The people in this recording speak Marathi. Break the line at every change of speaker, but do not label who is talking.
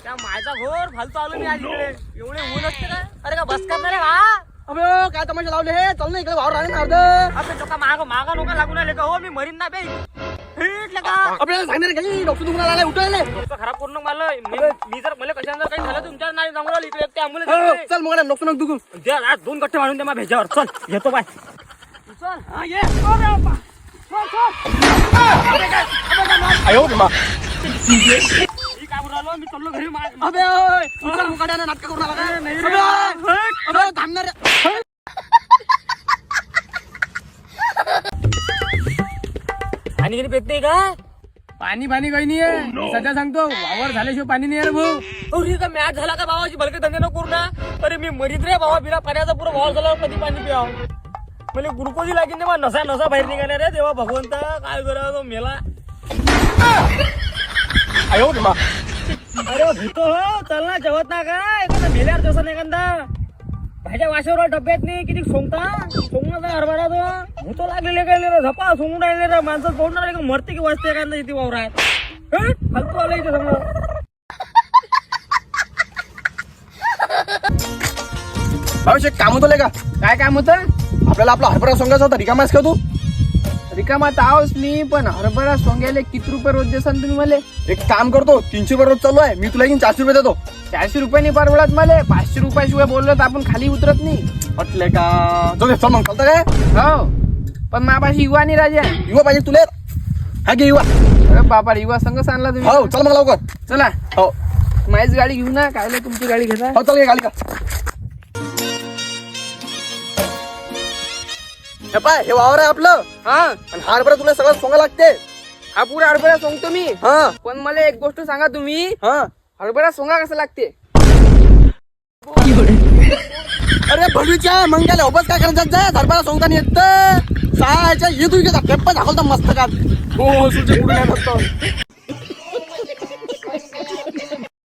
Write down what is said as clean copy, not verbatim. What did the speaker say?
त्या माझा घोर फालतू आलो मी आज इकडे. एवढे ऊन असते का? अरे का बस करणार आहे का?
अबे काय तमाशा लावले हे? चल ना इकडे वावर राहिले ना अर्ध.
अबे तो का मागा नोका लागून आले का? हो मी मरीन ना बे. हिटलं का?
आपल्याला सांगणार काही डॉक्टर दुखून आला उठवले.
डोकं खराब करून नको मला. मी जर मला कशाने जर काही झालं तुमच्या नाही सांगू राहिलो इकडे एकटे ॲम्ब्युलन्स येते.
चल मग डॉक्टर दुखून.
द्या आज 2 गट्टे मारून दे माझ्या भेजावर. चल येतो बाय. चल
हा ये. अरे बाबा. आयो मा.
मी काय बोलालो मी चाललो घरी.
अबे ओय चल मुकाड्याने नाटक करून आला काय?
नाही
अबे अबे थांबणार रे.
आणि किती पेटते का?
पाणी पाणी काही नाही आहे. सध्या सांगतो वावर झाल्याशिवाय पाणी नाही आहे रे भाऊ.
अरे का मॅच झाला का बाबाची भलके धंदे नको करू ना. अरे मी मरीत रे बाबा बिना पाण्याचा पुरा वावर झाला कधी पाणी पियाव. मला ग्लुकोज लागेल ना नसा नसा बाहेर निघाल्या रे देवा भगवंत काय करा तो मेला.
आयो मा.
अरे भूतो हो चल ना जेवत ना काय एखादा मेल्यावर जसं नाही एखादा भाज्या वाशावर डब्यात नाही किती सोंगता सोंगणार हरभरा तो भूतो लागलेले काय रे झपा सोंगून राहिले रे माणसं सोडणार आहे का मरते की वाचते एखादा इथे वावरात फालतू आलं इथे समोर.
भाऊ एक काम होतं का?
काय काम होतं?
आपल्याला आपला हरभरा सोंगायचा होता. रिकामास का तू?
रिकामा तावच मी पण हरभरा सोंग्याले किती रुपये रोज देसान तुम्ही मला?
एक काम करतो 300 रुपये रोज चालू आहे. मी तुला 400 रुपये देतो.
400 रुपयांनी परवडत मला. 500 रुपयाशिवाय बोललो तर आपण खाली उतरत नाही.
म्हटले का? जाऊ चल मग चालतं काय?
हो पण मापाशी युवा नाही राजा.
युवा पाहिजे तुले. हा घे युवा.
अरे बापा युवा संघ आणला तुम्ही.
हो चल मग लवकर.
चला
हो
माझीच गाडी घेऊ ना. काय तुमची गाडी घेता?
हो चल घे गाडी का. हे पाय हे वावर आहे आपलं.
हा
आणि हरभरा तुला सगळं सोंगा लागते.
हा पुरा हरभरा सोंगतो मी.
हा
पण मला एक गोष्ट सांगा तुम्ही
हा.
हरभरा सोंगा कसं लागते?
अरे भडवीच्या मंग्याला उभंच काय करायचं जाय. हरभरा सोंगताना येत सहाच्या येतो पेपर दाखवता मस्त का. हो तुझे पुढे